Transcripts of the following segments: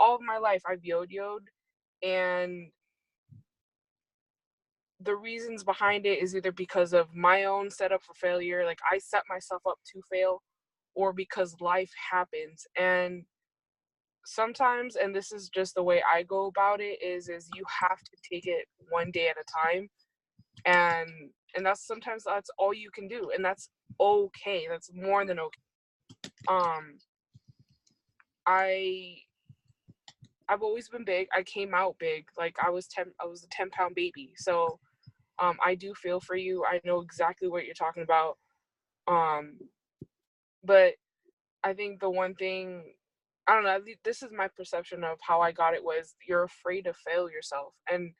all of my life I've yo-yoed, and the reasons behind it is either because of my own setup for failure, like I set myself up to fail, or because life happens. And sometimes, and this is just the way I go about it, is you have to take it one day at a time. And that's sometimes that's all you can do, and that's okay. That's more than okay. Um I I've always been big. I came out big. Like I was a 10-pound baby. So I do feel for you. I know exactly what you're talking about. Um but I think the one thing, I don't know, this is my perception of how I got it, was you're afraid to fail yourself. And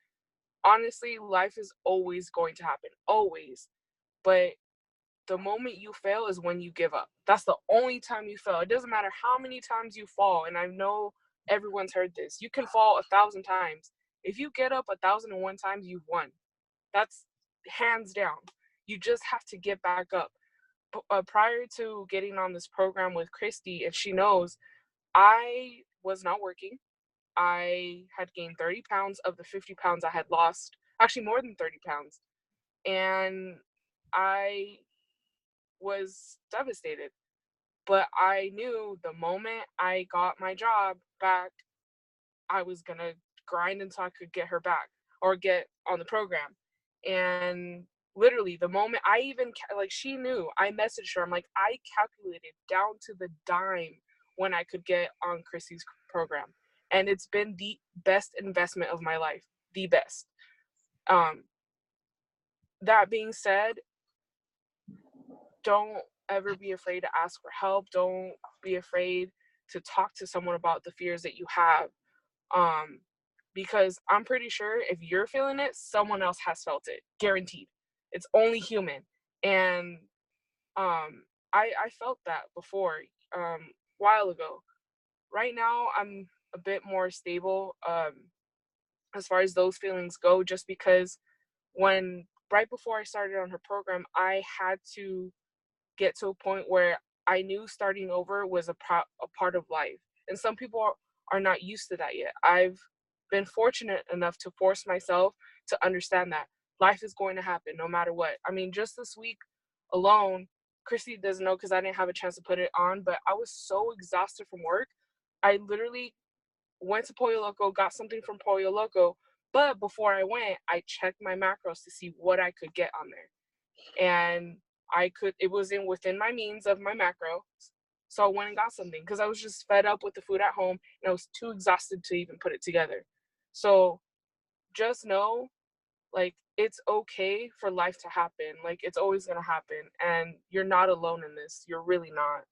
honestly, life is always going to happen. Always. But the moment you fail is when you give up. That's the only time you fail. It doesn't matter how many times you fall. And I know everyone's heard this. You can fall 1,000 times. If you get up 1,001 times, you've won. That's hands down. You just have to get back up. Prior to getting on this program with Christy, and she knows, I was not working. I had gained 30 pounds of the 50 pounds I had lost, actually more than 30 pounds. And I was devastated. But I knew the moment I got my job back, I was going to grind until I could get her back or get on the program. And literally, the moment I even, like, she knew, I messaged her. I'm like, I calculated down to the dime when I could get on Chrissy's program. And it's been the best investment of my life. The best. Um, that being said, don't ever be afraid to ask for help. Don't be afraid to talk to someone about the fears that you have. Um, because I'm pretty sure if you're feeling it, someone else has felt it. Guaranteed. It's only human. And I felt that before, while ago. Right now I'm a bit more stable, as far as those feelings go, just because when right before I started on her program, I had to get to a point where I knew starting over was a part of life. And some people are not used to that yet. I've been fortunate enough to force myself to understand that life is going to happen no matter what. I mean, just this week alone, Christy doesn't know because I didn't have a chance to put it on, but I was so exhausted from work. I literally went to Pollo Loco, got something from Pollo Loco, but before I went, I checked my macros to see what I could get on there. And it was within my means of my macro. So I went and got something because I was just fed up with the food at home and I was too exhausted to even put it together. So just know, like, it's okay for life to happen. Like, it's always going to happen. And you're not alone in this. You're really not.